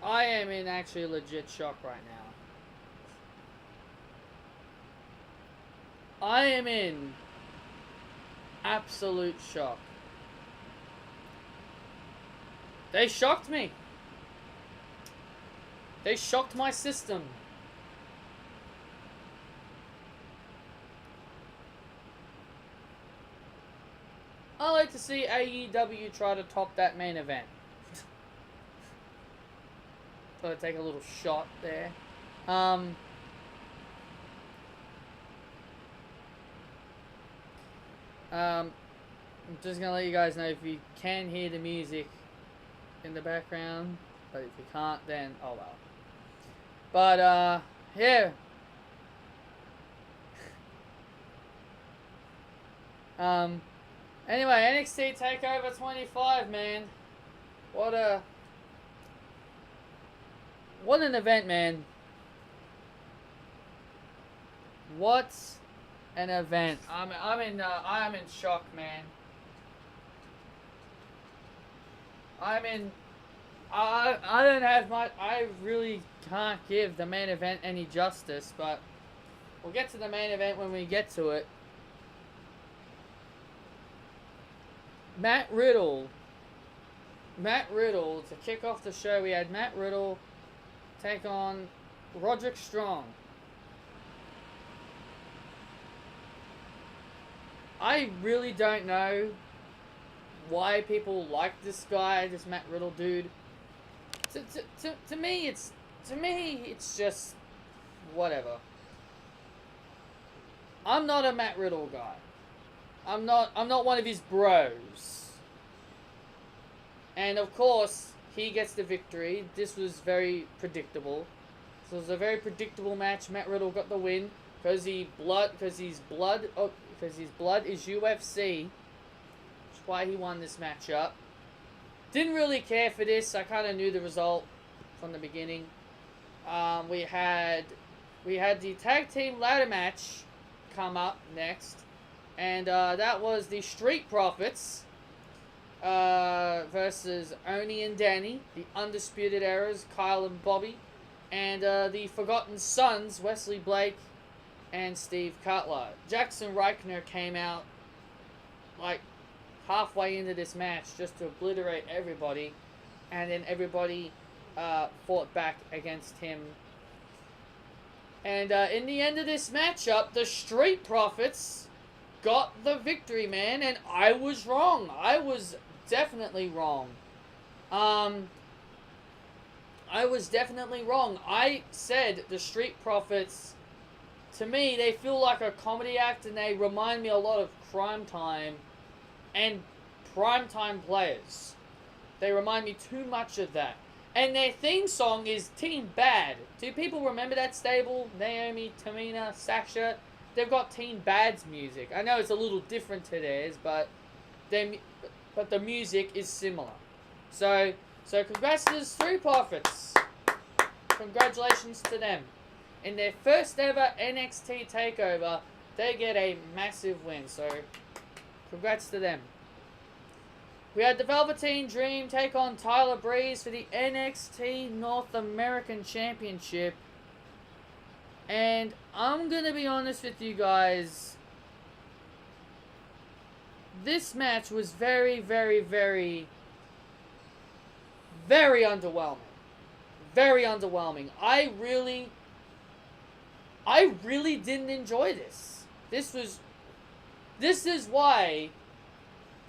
I am in actually legit shock right now. I am in absolute shock. They shocked me. They shocked my system. I like to see AEW try to top that main event. Thought I'd take a little shot there. I'm just gonna let you guys know if you can hear the music in the background, but if you can't, then oh well. But yeah. Anyway, NXT Takeover 25, man. What an event, man. What an event. I'm in shock, man. I don't have much. I really can't give the main event any justice, but we'll get to the main event when we get to it. Matt Riddle, to kick off the show, we had Matt Riddle take on Roderick Strong. I really don't know why people like this guy, this Matt Riddle dude. To me, it's just whatever. I'm not a Matt Riddle guy. I'm not one of his bros. And of course, he gets the victory. This was very predictable. So it was a very predictable match. Matt Riddle got the win because his blood is UFC. That's why he won this matchup. Didn't really care for this. I kind of knew the result from the beginning. We had the tag team ladder match come up next. And that was the Street Profits versus Oni and Danny, the Undisputed Eras, Kyle and Bobby, and the Forgotten Sons, Wesley Blake and Steve Cutler. Jackson Reichner came out like halfway into this match just to obliterate everybody, and then everybody fought back against him. And in the end of this matchup, the Street Profits got the victory, man, and I was wrong. I was definitely wrong. I was definitely wrong. I said the Street Profits, to me, they feel like a comedy act, and they remind me a lot of Crime Time and Primetime Players. They remind me too much of that. And their theme song is Team Bad. Do people remember that stable? Naomi, Tamina, Sasha. They've got Team Bad's music. I know it's a little different to theirs, but the music is similar. So congrats to the Street Profits. Congratulations to them. In their first ever NXT Takeover, they get a massive win. So congrats to them. We had the Velveteen Dream take on Tyler Breeze for the NXT North American Championship. And I'm going to be honest with you guys. This match was very, very, very, very underwhelming. Very underwhelming. I really didn't enjoy this. This is why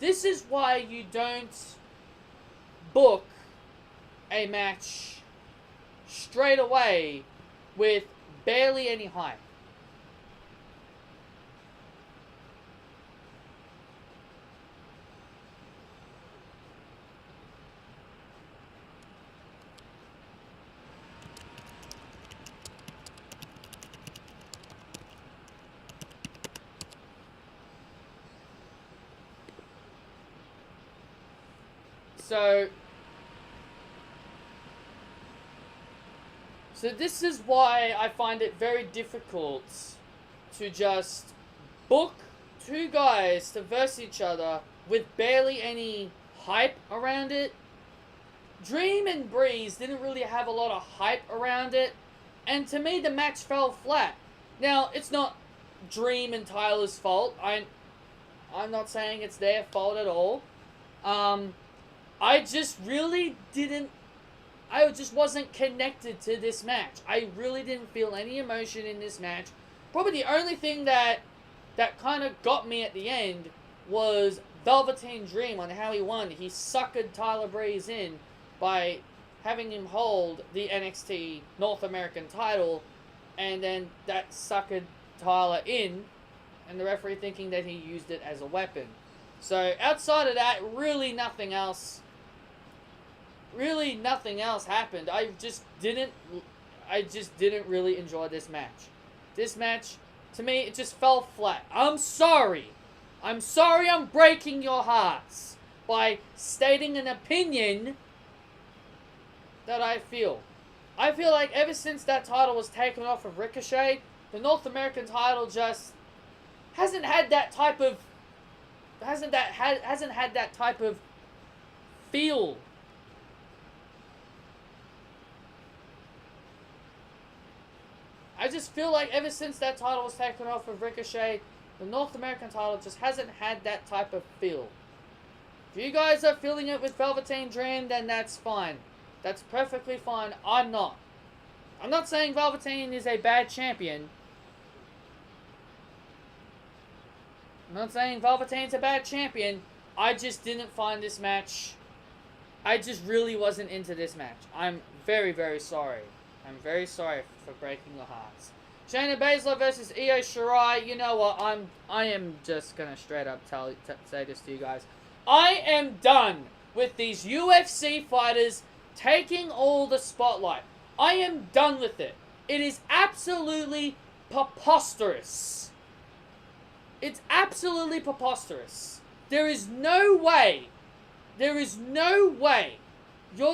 you don't book a match straight away with barely any hype. So this is why I find it very difficult to just book two guys to verse each other with barely any hype around it Dream and Breeze didn't really have a lot of hype around it, and to me the match fell flat. Now, it's not Dream and Tyler's fault. I'm not saying it's their fault at all. I just really didn't... I just wasn't connected to this match. I really didn't feel any emotion in this match. Probably the only thing that kind of got me at the end was Velveteen Dream on how he won. He suckered Tyler Breeze in by having him hold the NXT North American title, and then that suckered Tyler in, and the referee thinking that he used it as a weapon. So outside of that, really nothing else happened. I just didn't really enjoy this match. This match, to me, it just fell flat. I'm sorry I'm breaking your hearts by stating an opinion that I feel. I feel like ever since that title was taken off of Ricochet, the North American title just hasn't had that type of feel. I just feel like ever since that title was taken off of Ricochet, the North American title just hasn't had that type of feel. If you guys are feeling it with Velveteen Dream, then that's fine. That's perfectly fine. I'm not. I'm not saying Velveteen is a bad champion. I'm not saying Velveteen's a bad champion. I just didn't find this match... I just really wasn't into this match. I'm very, very sorry. I'm very sorry for breaking your hearts. Shayna Baszler versus Io Shirai. You know what? I am just gonna straight up say this to you guys. I am done with these UFC fighters taking all the spotlight. I am done with it. It is absolutely preposterous. It's absolutely preposterous. There is no way you're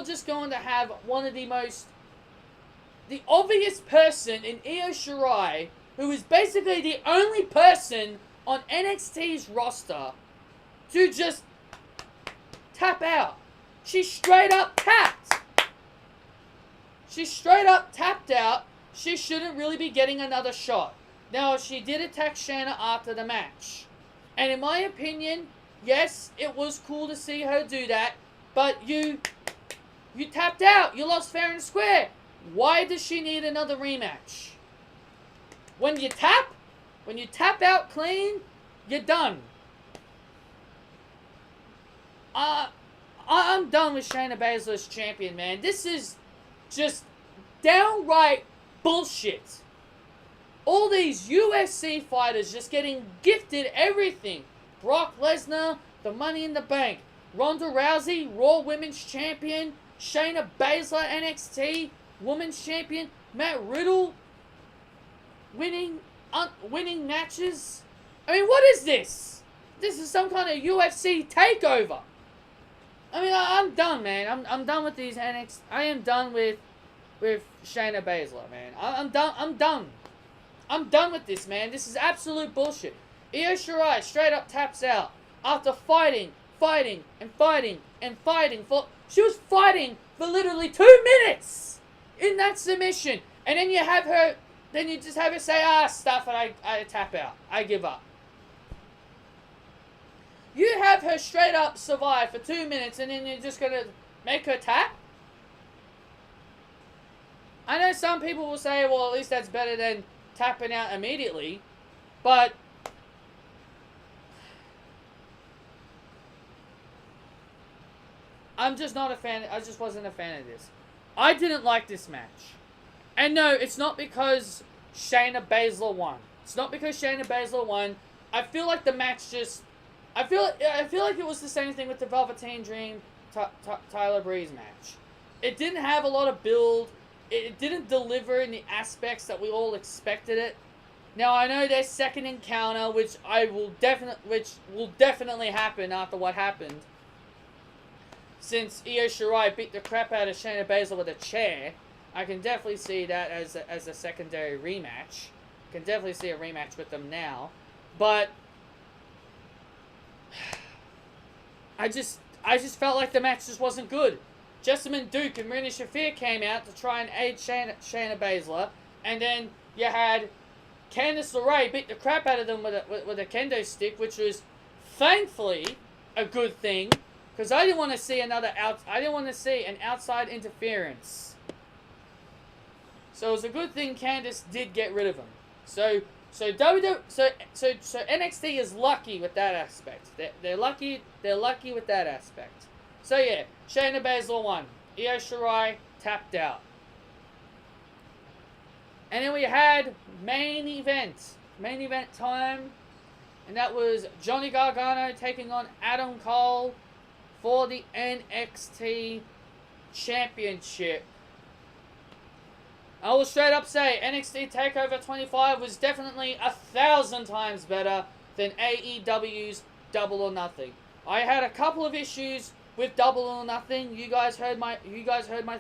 just going to have one of the obvious person in Io Shirai, who is basically the only person on NXT's roster, to just tap out. She straight up tapped. She straight up tapped out. She shouldn't really be getting another shot. Now, she did attack Shayna after the match. And in my opinion, yes, it was cool to see her do that, but you tapped out. You lost fair and square. Why does she need another rematch? When you tap out clean, you're done. I'm done with Shayna Baszler as champion, man. This is just downright bullshit. All these UFC fighters just getting gifted everything. Brock Lesnar, the Money in the Bank. Ronda Rousey, Raw Women's Champion. Shayna Baszler, NXT Women's Champion. Matt Riddle, winning matches. I mean, what is this? This is some kind of UFC takeover. I mean, I'm done, man. I'm done with these NXT. I am done with Shayna Baszler, man. I'm done. I'm done with this, man. This is absolute bullshit. Io Shirai straight up taps out after fighting for... She was fighting for literally 2 minutes in that submission. And then you have her... Then you just have her say, stuff, and I tap out. I give up. You have her straight up survive for 2 minutes, and then you're just going to make her tap? I know some people will say, well, at least that's better than tapping out immediately, but I'm just not a fan. I just wasn't a fan of this. I didn't like this match. And no, it's not because Shayna Baszler won. It's not because Shayna Baszler won. I feel like the match just... I feel like it was the same thing with the Velveteen Dream Tyler Breeze match. It didn't have a lot of build. It didn't deliver in the aspects that we all expected it. Now, I know their second encounter, which will definitely happen after what happened. Since Io Shirai beat the crap out of Shayna Baszler with a chair, I can definitely see that as a secondary rematch. I can definitely see a rematch with them now. But I just felt like the match just wasn't good. Jessamine Duke and Marina Shafir came out to try and aid Shayna Baszler. And then you had Candice LeRae beat the crap out of them with a kendo stick, which was thankfully a good thing, because I didn't want to see an outside interference. So it was a good thing Candice did get rid of him. So NXT is lucky with that aspect. They're lucky with that aspect. So yeah, Shayna Baszler won. Io Shirai tapped out. And then we had main event time, and that was Johnny Gargano taking on Adam Cole for the NXT Championship. I will straight up say NXT Takeover 25 was definitely 1,000 times better than AEW's Double or Nothing. I had a couple of issues with Double or Nothing. You guys heard my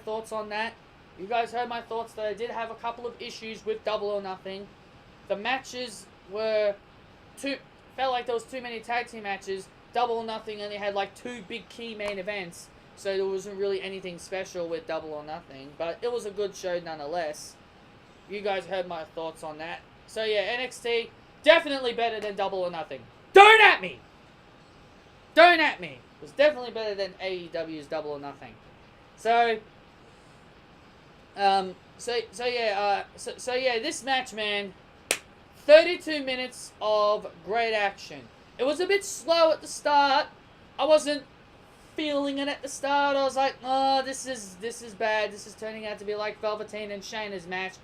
thoughts on that. You guys heard my thoughts that I did have a couple of issues with Double or Nothing. The matches felt like there was too many tag team matches. Double or Nothing only had like 2 big key main events, so there wasn't really anything special with Double or Nothing. But it was a good show nonetheless. You guys heard my thoughts on that. So yeah, NXT definitely better than Double or Nothing. Don't at me! Don't at me! It was definitely better than AEW's Double or Nothing. So yeah, this match, man, 32 minutes of great action. It was a bit slow at the start. I wasn't feeling it at the start. I was like, oh, this is bad. This is turning out to be like Velveteen and Shayna's match.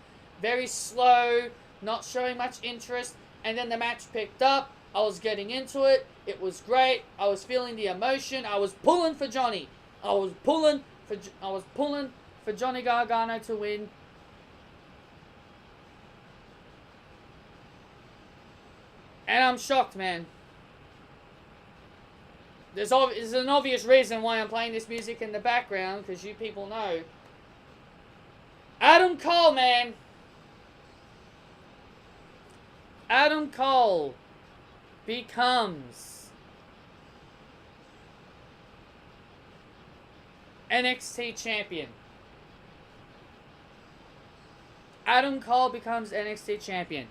Very slow, not showing much interest. And then the match picked up. I was getting into it. It was great. I was feeling the emotion. I was pulling for Johnny. I was pulling for Johnny Gargano to win. And I'm shocked, man. There's an obvious reason why I'm playing this music in the background, because you people know. Adam Cole, man. Adam Cole becomes NXT champion. Adam Cole becomes NXT champion.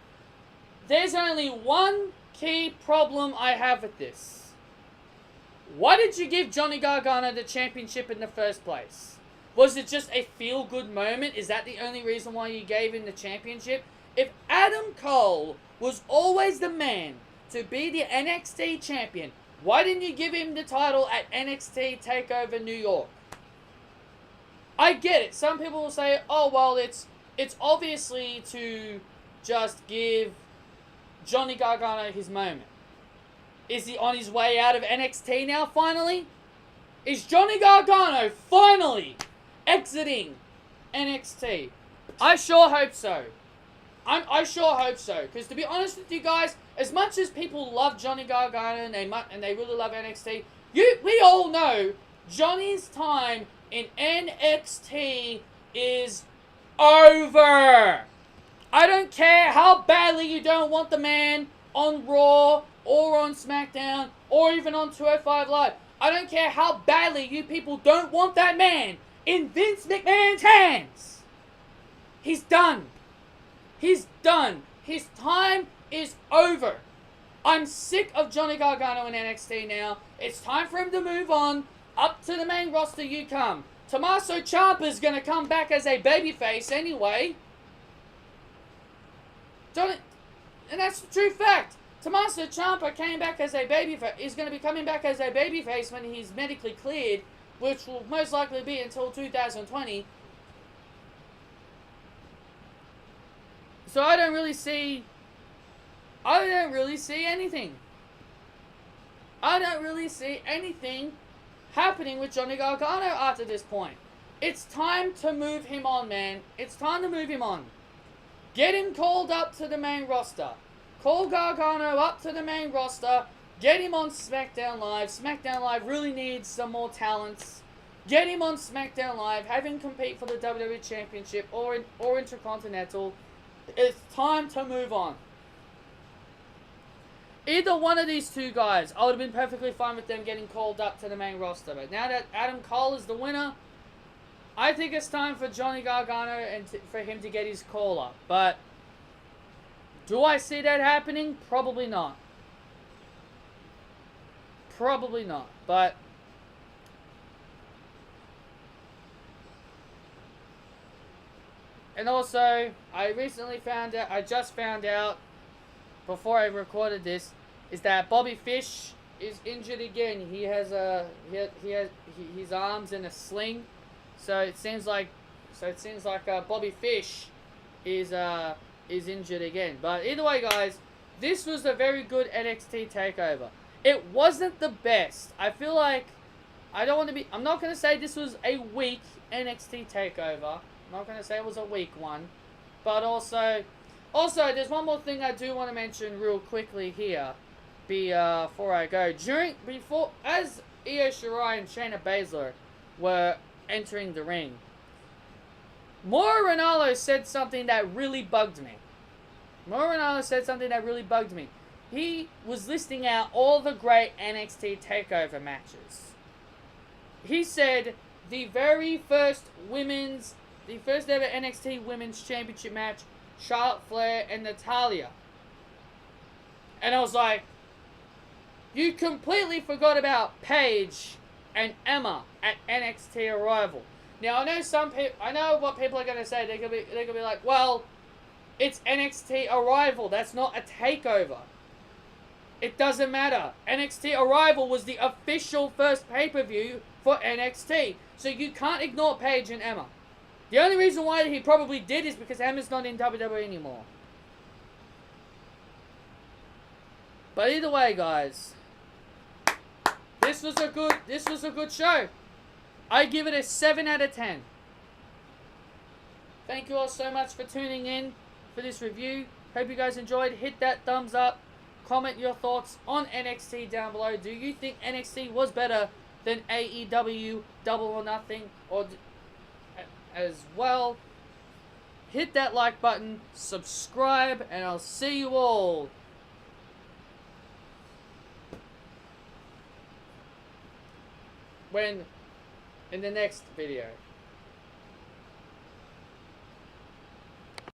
There's only one key problem I have with this. Why did you give Johnny Gargano the championship in the first place? Was it just a feel-good moment? Is that the only reason why you gave him the championship? If Adam Cole was always the man to be the NXT champion, why didn't you give him the title at NXT Takeover New York? I get it. Some people will say, oh, well, it's obviously to just give Johnny Gargano his moment. Is he on his way out of NXT now, finally? Is Johnny Gargano finally exiting NXT? I sure hope so. I sure hope so. Because to be honest with you guys, as much as people love Johnny Gargano and they really love NXT, we all know Johnny's time in NXT is over. I don't care how badly you don't want the man on Raw or on SmackDown or even on 205 Live. I don't care how badly you people don't want that man in Vince McMahon's hands. He's done. He's done. His time is over. I'm sick of Johnny Gargano in NXT now. It's time for him to move on. Up to the main roster you come. Tommaso Ciampa's going to come back as a babyface anyway. And that's the true fact. Tommaso Ciampa came back as a babyface. He's going to be coming back as a babyface when he's medically cleared, which will most likely be until 2020. So I don't really see anything. I don't really see anything happening with Johnny Gargano after this point. It's time to move him on, man. It's time to move him on. Get him called up to the main roster. Call Gargano up to the main roster. Get him on SmackDown Live. SmackDown Live really needs some more talents. Get him on SmackDown Live. Have him compete for the WWE Championship or Intercontinental. It's time to move on. Either one of these two guys, I would have been perfectly fine with them getting called up to the main roster. But now that Adam Cole is the winner, I think it's time for Johnny Gargano and for him to get his call up. But do I see that happening? Probably not. Probably not. But and also, I just found out before I recorded this, is that Bobby Fish is injured again. He has his arms in a sling, so it seems like Bobby Fish is injured again. But either way, guys, this was a very good NXT takeover. It wasn't the best. I feel like I'm not gonna say this was a weak NXT takeover. I'm not gonna say it was a weak one, but also, there's one more thing I do want to mention real quickly here, before I go. As Io Shirai and Shayna Baszler were entering the ring, Mauro Ranallo said something that really bugged me. He was listing out all the great NXT takeover matches. He said the first ever NXT Women's Championship match, Charlotte Flair and Natalya. And I was like, you completely forgot about Paige and Emma at NXT Arrival. Now I know what people are gonna say. They're gonna be like, well, it's NXT Arrival. That's not a takeover. It doesn't matter. NXT Arrival was the official first pay-per-view for NXT. So you can't ignore Paige and Emma. The only reason why he probably did is because Emma's not in WWE anymore. But either way, guys, this was a good show. I give it a 7 out of 10. Thank you all so much for tuning in for this review. Hope you guys enjoyed. Hit that thumbs up. Comment your thoughts on NXT down below. Do you think NXT was better than AEW Double or Nothing? Or as well, hit that like button, subscribe, and I'll see you all in the next video.